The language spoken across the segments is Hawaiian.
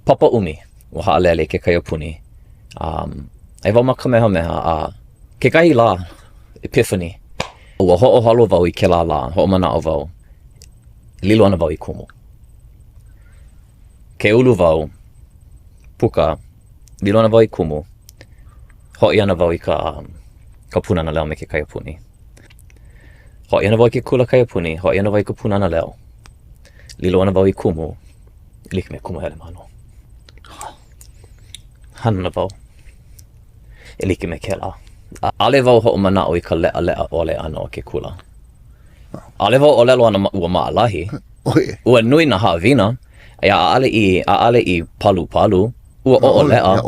papa umi o ha'alele ke kaiapuni. E wau ma kamehameha ke kahi lā, Epiphany. Ua ho'ohalo wau I ke lālā, ho'omana'o wau. Lilo ana wau I kumu. Ke ulu wau, puka, lilo ana wau I kumu. Ho'i ana wau I ka punana leo me ke kaiapuni. Ho'i ana wau I ke kula kaiapuni, ho'i ana wau I ka punana leo. Lilo ana wau I kumu, like me kumu Helemano. Hana wau, like me ke la. Ale wau ho'omana'o I ka le'a ole ana o ke kula. Ale wau ʻŌlelo ana ua ma'alahi. Ua nui na ha'awina. A'ale I palu. Ua o'olea.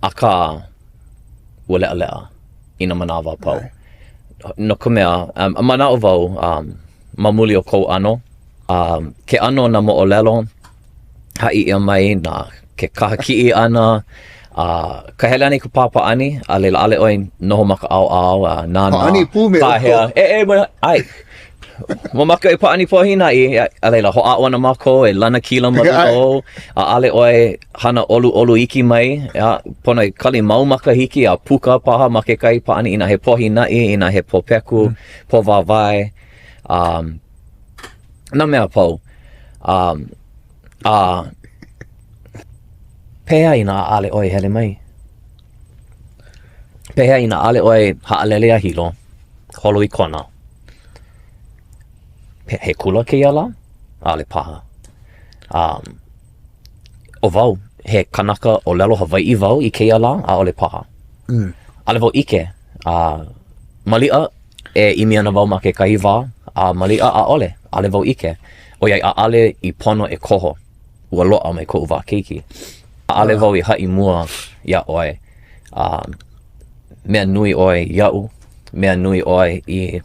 Aka ua le'a I na manawa pau. No ka mea, mana'o wau mamuli o kou ano. Ke ano na mo'olelo, ha'i'ia mai na ke kaha kiʻi ana. Ka hele ani ka papa'ani, a leila ale oi noho maka au, nana. Pa'ani pū me oko. Ai. Mo maka I pa'ani pohina a leila ho'a'o ana mako, e lana kila malu'o. A ale oi hana olu iki mai. Pona I kali mau maka hiki a puka paha ma ke kai pa'ani ina he pohina'i, ina he popeku, po wawai. Na mea pau. Pea ina ale oi hele mai. Pea ina ale oi ha'alele a hilo, holo I kona. He kula ke ia la, ale paha. O wau, he kanaka ʻŌlelo Hawaii wau I ke ia la, a ole paha. Ale wau ike, mali'a e imi ana wau ma ke kahi wā, a mali'a a ole, ale wau ike. O iai a ale I pono e koho, ua lo'a mai ko'u wā keiki. Ale wau I ha'i mua ia oi. Mea nui oi ia'u, mea nui oi I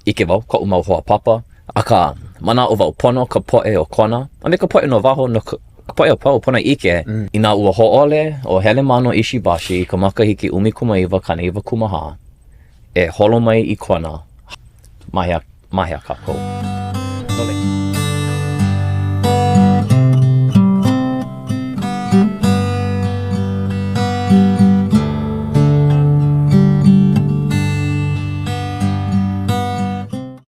ike wau, ko'u mau hoa papa. Aka mana'o wau pono ka po'e o kona. A me ka po'e no waho no ka po'e o pau, pona ike. I nā ua ho'ole o Helemano Ishibashi, ka makahiki 19.kumaha. E holo mai I kona. Mahea kākou. Nole.